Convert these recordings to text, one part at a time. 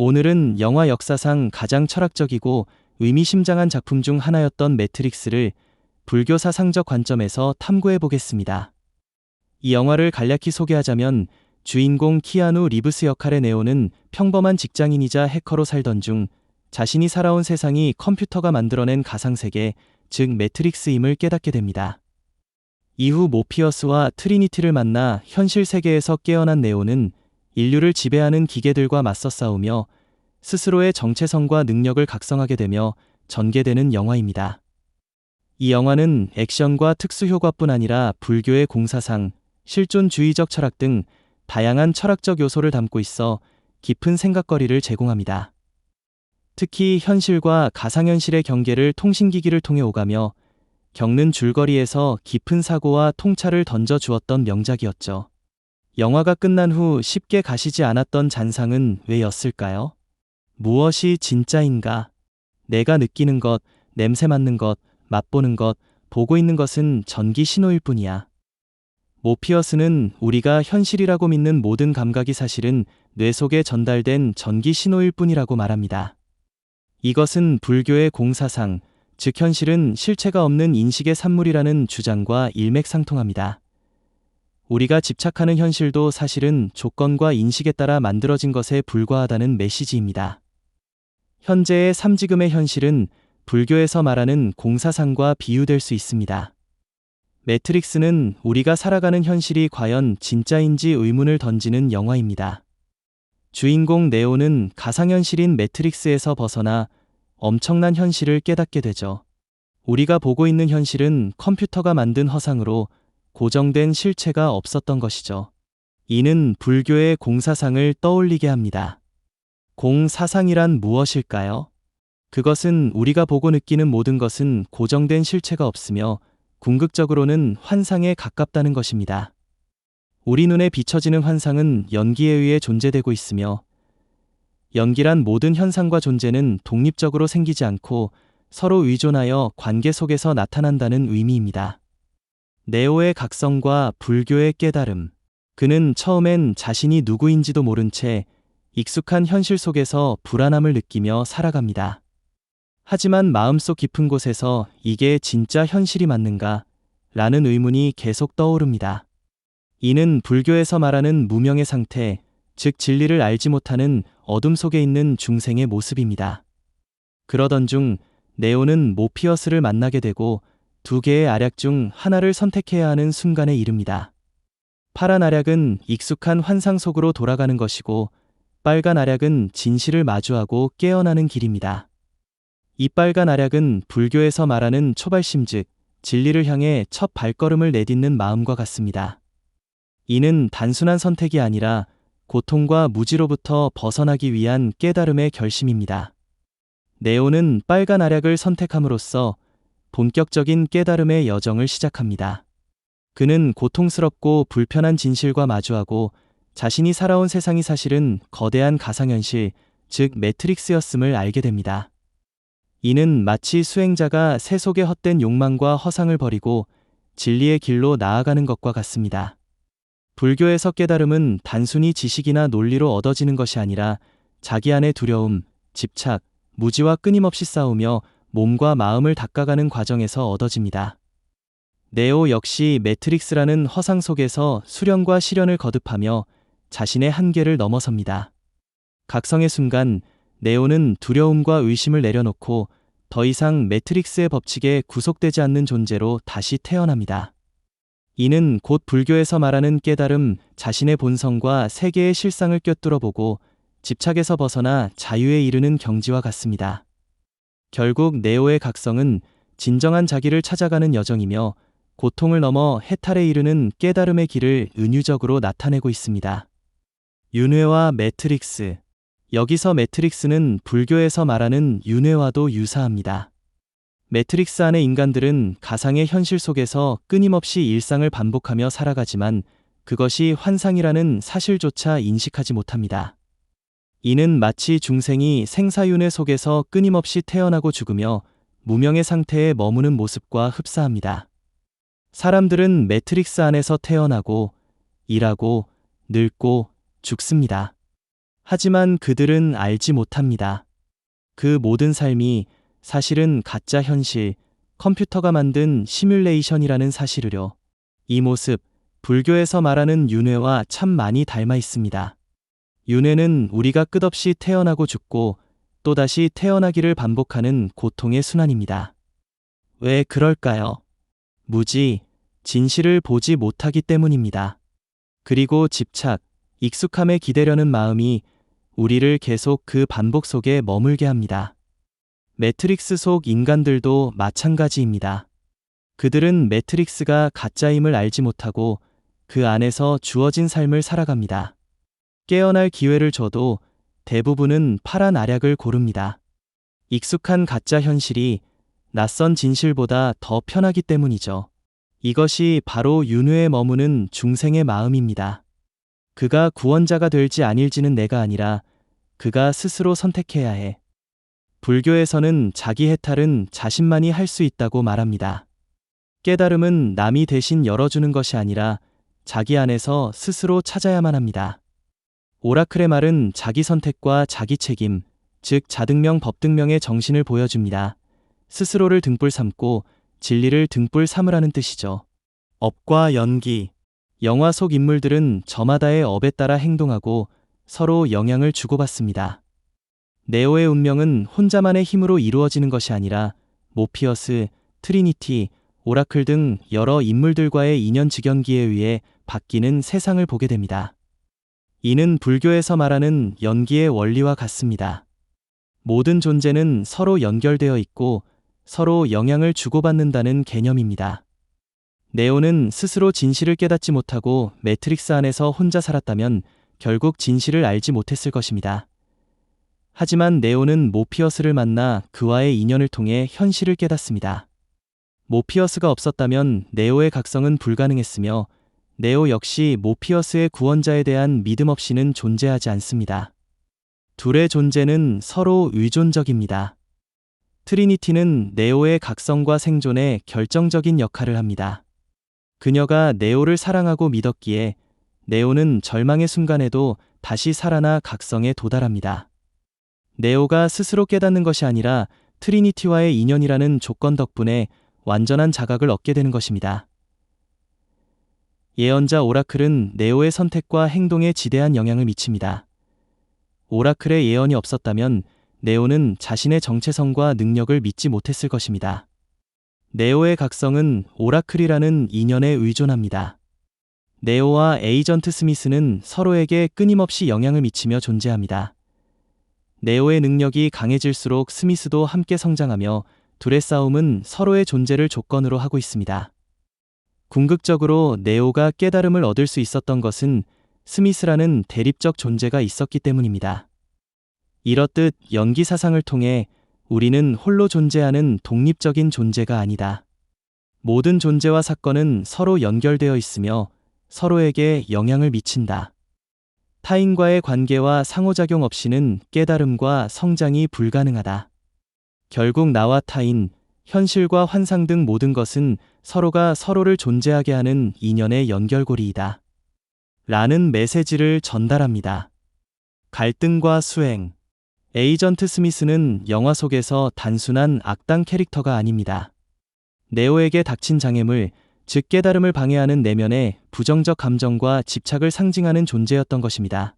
오늘은 영화 역사상 가장 철학적이고 의미심장한 작품 중 하나였던 매트릭스를 불교 사상적 관점에서 탐구해 보겠습니다. 이 영화를 간략히 소개하자면 주인공 키아누 리브스 역할의 네오는 평범한 직장인이자 해커로 살던 중 자신이 살아온 세상이 컴퓨터가 만들어낸 가상세계, 즉 매트릭스임을 깨닫게 됩니다. 이후 모피어스와 트리니티를 만나 현실 세계에서 깨어난 네오는 인류를 지배하는 기계들과 맞서 싸우며 스스로의 정체성과 능력을 각성하게 되며 전개되는 영화입니다. 이 영화는 액션과 특수효과뿐 아니라 불교의 공사상, 실존주의적 철학 등 다양한 철학적 요소를 담고 있어 깊은 생각거리를 제공합니다. 특히 현실과 가상현실의 경계를 통신기기를 통해 오가며 겪는 줄거리에서 깊은 사고와 통찰을 던져주었던 명작이었죠. 영화가 끝난 후 쉽게 가시지 않았던 잔상은 왜였을까요? 무엇이 진짜인가? 내가 느끼는 것, 냄새 맡는 것, 맛보는 것, 보고 있는 것은 전기 신호일 뿐이야. 모피어스는 우리가 현실이라고 믿는 모든 감각이 사실은 뇌 속에 전달된 전기 신호일 뿐이라고 말합니다. 이것은 불교의 공사상, 즉 현실은 실체가 없는 인식의 산물이라는 주장과 일맥상통합니다. 우리가 집착하는 현실도 사실은 조건과 인식에 따라 만들어진 것에 불과하다는 메시지입니다. 현재의 삼지금의 현실은 불교에서 말하는 공사상과 비유될 수 있습니다. 매트릭스는 우리가 살아가는 현실이 과연 진짜인지 의문을 던지는 영화입니다. 주인공 네오는 가상현실인 매트릭스에서 벗어나 엄청난 현실을 깨닫게 되죠. 우리가 보고 있는 현실은 컴퓨터가 만든 허상으로 고정된 실체가 없었던 것이죠. 이는 불교의 공사상을 떠올리게 합니다. 공사상이란 무엇일까요? 그것은 우리가 보고 느끼는 모든 것은 고정된 실체가 없으며 궁극적으로는 환상에 가깝다는 것입니다. 우리 눈에 비춰지는 환상은 연기에 의해 존재되고 있으며 연기란 모든 현상과 존재는 독립적으로 생기지 않고 서로 의존하여 관계 속에서 나타난다는 의미입니다. 네오의 각성과 불교의 깨달음. 그는 처음엔 자신이 누구인지도 모른 채 익숙한 현실 속에서 불안함을 느끼며 살아갑니다. 하지만 마음속 깊은 곳에서 이게 진짜 현실이 맞는가? 라는 의문이 계속 떠오릅니다. 이는 불교에서 말하는 무명의 상태, 즉 진리를 알지 못하는 어둠 속에 있는 중생의 모습입니다. 그러던 중 네오는 모피어스를 만나게 되고 두 개의 알약 중 하나를 선택해야 하는 순간에 이릅니다. 파란 알약은 익숙한 환상 속으로 돌아가는 것이고 빨간 알약은 진실을 마주하고 깨어나는 길입니다. 이 빨간 알약은 불교에서 말하는 초발심 즉 진리를 향해 첫 발걸음을 내딛는 마음과 같습니다. 이는 단순한 선택이 아니라 고통과 무지로부터 벗어나기 위한 깨달음의 결심입니다. 네오는 빨간 알약을 선택함으로써 본격적인 깨달음의 여정을 시작합니다. 그는 고통스럽고 불편한 진실과 마주하고 자신이 살아온 세상이 사실은 거대한 가상현실, 즉 매트릭스였음을 알게 됩니다. 이는 마치 수행자가 새 속의 헛된 욕망과 허상을 버리고 진리의 길로 나아가는 것과 같습니다. 불교에서 깨달음은 단순히 지식이나 논리로 얻어지는 것이 아니라 자기 안의 두려움, 집착, 무지와 끊임없이 싸우며 몸과 마음을 닦아가는 과정에서 얻어집니다. 네오 역시 매트릭스라는 허상 속에서 수련과 시련을 거듭하며 자신의 한계를 넘어섭니다. 각성의 순간 네오는 두려움과 의심을 내려놓고 더 이상 매트릭스의 법칙에 구속되지 않는 존재로 다시 태어납니다. 이는 곧 불교에서 말하는 깨달음, 자신의 본성과 세계의 실상을 꿰뚫어보고 집착에서 벗어나 자유에 이르는 경지와 같습니다. 결국 네오의 각성은 진정한 자기를 찾아가는 여정이며 고통을 넘어 해탈에 이르는 깨달음의 길을 은유적으로 나타내고 있습니다. 윤회와 매트릭스. 여기서 매트릭스는 불교에서 말하는 윤회와도 유사합니다. 매트릭스 안의 인간들은 가상의 현실 속에서 끊임없이 일상을 반복하며 살아가지만 그것이 환상이라는 사실조차 인식하지 못합니다. 이는 마치 중생이 생사윤회 속에서 끊임없이 태어나고 죽으며 무명의 상태에 머무는 모습과 흡사합니다. 사람들은 매트릭스 안에서 태어나고, 일하고, 늙고, 죽습니다. 하지만 그들은 알지 못합니다. 그 모든 삶이 사실은 가짜 현실, 컴퓨터가 만든 시뮬레이션이라는 사실을요. 이 모습, 불교에서 말하는 윤회와 참 많이 닮아 있습니다. 윤회는 우리가 끝없이 태어나고 죽고 또다시 태어나기를 반복하는 고통의 순환입니다. 왜 그럴까요? 무지, 진실을 보지 못하기 때문입니다. 그리고 집착, 익숙함에 기대려는 마음이 우리를 계속 그 반복 속에 머물게 합니다. 매트릭스 속 인간들도 마찬가지입니다. 그들은 매트릭스가 가짜임을 알지 못하고 그 안에서 주어진 삶을 살아갑니다. 깨어날 기회를 줘도 대부분은 파란 알약을 고릅니다. 익숙한 가짜 현실이 낯선 진실보다 더 편하기 때문이죠. 이것이 바로 윤회에 머무는 중생의 마음입니다. 그가 구원자가 될지 아닐지는 내가 아니라 그가 스스로 선택해야 해. 불교에서는 자기 해탈은 자신만이 할 수 있다고 말합니다. 깨달음은 남이 대신 열어주는 것이 아니라 자기 안에서 스스로 찾아야만 합니다. 오라클의 말은 자기 선택과 자기 책임, 즉 자등명 법등명의 정신을 보여줍니다. 스스로를 등불 삼고 진리를 등불 삼으라는 뜻이죠. 업과 연기. 영화 속 인물들은 저마다의 업에 따라 행동하고 서로 영향을 주고받습니다. 네오의 운명은 혼자만의 힘으로 이루어지는 것이 아니라 모피어스, 트리니티, 오라클 등 여러 인물들과의 인연 직연기에 의해 바뀌는 세상을 보게 됩니다. 이는 불교에서 말하는 연기의 원리와 같습니다. 모든 존재는 서로 연결되어 있고 서로 영향을 주고받는다는 개념입니다. 네오는 스스로 진실을 깨닫지 못하고 매트릭스 안에서 혼자 살았다면 결국 진실을 알지 못했을 것입니다. 하지만 네오는 모피어스를 만나 그와의 인연을 통해 현실을 깨닫습니다. 모피어스가 없었다면 네오의 각성은 불가능했으며 네오 역시 모피어스의 구원자에 대한 믿음 없이는 존재하지 않습니다. 둘의 존재는 서로 의존적입니다. 트리니티는 네오의 각성과 생존에 결정적인 역할을 합니다. 그녀가 네오를 사랑하고 믿었기에 네오는 절망의 순간에도 다시 살아나 각성에 도달합니다. 네오가 스스로 깨닫는 것이 아니라 트리니티와의 인연이라는 조건 덕분에 완전한 자각을 얻게 되는 것입니다. 예언자 오라클은 네오의 선택과 행동에 지대한 영향을 미칩니다. 오라클의 예언이 없었다면 네오는 자신의 정체성과 능력을 믿지 못했을 것입니다. 네오의 각성은 오라클이라는 인연에 의존합니다. 네오와 에이전트 스미스는 서로에게 끊임없이 영향을 미치며 존재합니다. 네오의 능력이 강해질수록 스미스도 함께 성장하며 둘의 싸움은 서로의 존재를 조건으로 하고 있습니다. 궁극적으로 네오가 깨달음을 얻을 수 있었던 것은 스미스라는 대립적 존재가 있었기 때문입니다. 이렇듯 연기 사상을 통해 우리는 홀로 존재하는 독립적인 존재가 아니다. 모든 존재와 사건은 서로 연결되어 있으며 서로에게 영향을 미친다. 타인과의 관계와 상호작용 없이는 깨달음과 성장이 불가능하다. 결국 나와 타인, 현실과 환상 등 모든 것은 서로가 서로를 존재하게 하는 인연의 연결고리이다. 라는 메시지를 전달합니다. 갈등과 수행. 에이전트 스미스는 영화 속에서 단순한 악당 캐릭터가 아닙니다. 네오에게 닥친 장애물, 즉 깨달음을 방해하는 내면의 부정적 감정과 집착을 상징하는 존재였던 것입니다.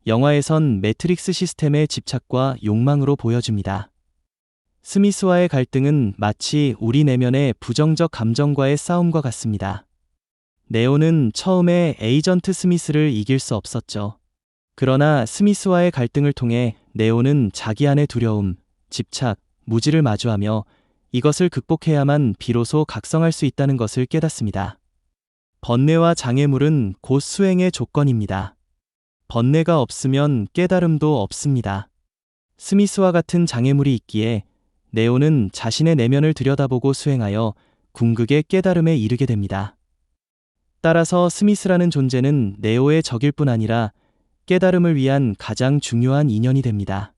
영화에선 매트릭스 시스템의 집착과 욕망으로 보여줍니다. 스미스와의 갈등은 마치 우리 내면의 부정적 감정과의 싸움과 같습니다. 네오는 처음에 에이전트 스미스를 이길 수 없었죠. 그러나 스미스와의 갈등을 통해 네오는 자기 안의 두려움, 집착, 무지를 마주하며 이것을 극복해야만 비로소 각성할 수 있다는 것을 깨닫습니다. 번뇌와 장애물은 곧 수행의 조건입니다. 번뇌가 없으면 깨달음도 없습니다. 스미스와 같은 장애물이 있기에 네오는 자신의 내면을 들여다보고 수행하여 궁극의 깨달음에 이르게 됩니다. 따라서 스미스라는 존재는 네오의 적일 뿐 아니라 깨달음을 위한 가장 중요한 인연이 됩니다.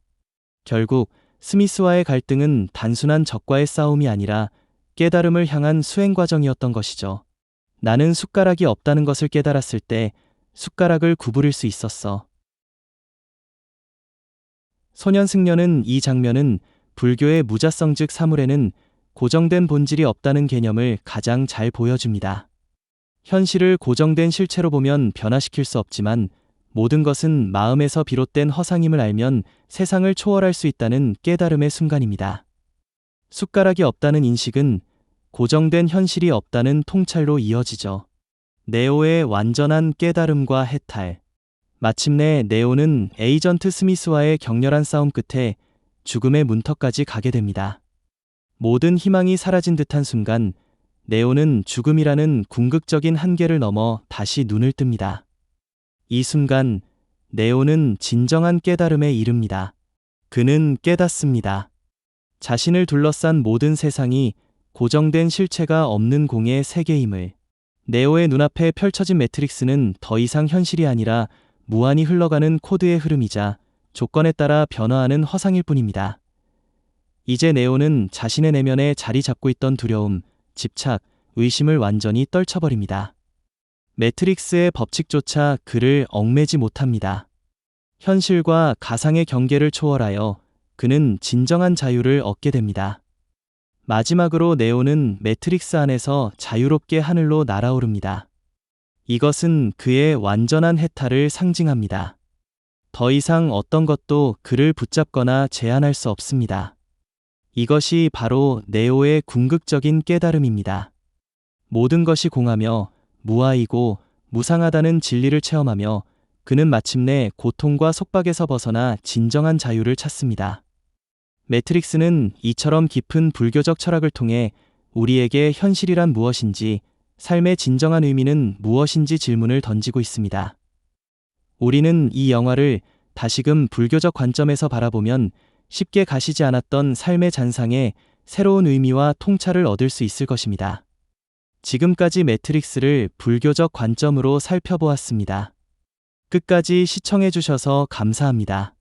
결국 스미스와의 갈등은 단순한 적과의 싸움이 아니라 깨달음을 향한 수행 과정이었던 것이죠. 나는 숟가락이 없다는 것을 깨달았을 때 숟가락을 구부릴 수 있었어. 소년 승려는 이 장면은 불교의 무자성 즉 사물에는 고정된 본질이 없다는 개념을 가장 잘 보여줍니다. 현실을 고정된 실체로 보면 변화시킬 수 없지만 모든 것은 마음에서 비롯된 허상임을 알면 세상을 초월할 수 있다는 깨달음의 순간입니다. 숟가락이 없다는 인식은 고정된 현실이 없다는 통찰로 이어지죠. 네오의 완전한 깨달음과 해탈. 마침내 네오는 에이전트 스미스와의 격렬한 싸움 끝에 죽음의 문턱까지 가게 됩니다. 모든 희망이 사라진 듯한 순간 네오는 죽음이라는 궁극적인 한계를 넘어 다시 눈을 뜹니다. 이 순간 네오는 진정한 깨달음에 이릅니다. 그는 깨닫습니다. 자신을 둘러싼 모든 세상이 고정된 실체가 없는 공의 세계임을. 네오의 눈앞에 펼쳐진 매트릭스는 더 이상 현실이 아니라 무한히 흘러가는 코드의 흐름이자 조건에 따라 변화하는 허상일 뿐입니다. 이제 네오는 자신의 내면에 자리 잡고 있던 두려움, 집착, 의심을 완전히 떨쳐버립니다. 매트릭스의 법칙조차 그를 얽매지 못합니다. 현실과 가상의 경계를 초월하여 그는 진정한 자유를 얻게 됩니다. 마지막으로 네오는 매트릭스 안에서 자유롭게 하늘로 날아오릅니다. 이것은 그의 완전한 해탈을 상징합니다. 더 이상 어떤 것도 그를 붙잡거나 제한할 수 없습니다. 이것이 바로 네오의 궁극적인 깨달음입니다. 모든 것이 공하며 무아이고 무상하다는 진리를 체험하며 그는 마침내 고통과 속박에서 벗어나 진정한 자유를 찾습니다. 매트릭스는 이처럼 깊은 불교적 철학을 통해 우리에게 현실이란 무엇인지, 삶의 진정한 의미는 무엇인지 질문을 던지고 있습니다. 우리는 이 영화를 다시금 불교적 관점에서 바라보면 쉽게 가시지 않았던 삶의 잔상에 새로운 의미와 통찰을 얻을 수 있을 것입니다. 지금까지 매트릭스를 불교적 관점으로 살펴보았습니다. 끝까지 시청해주셔서 감사합니다.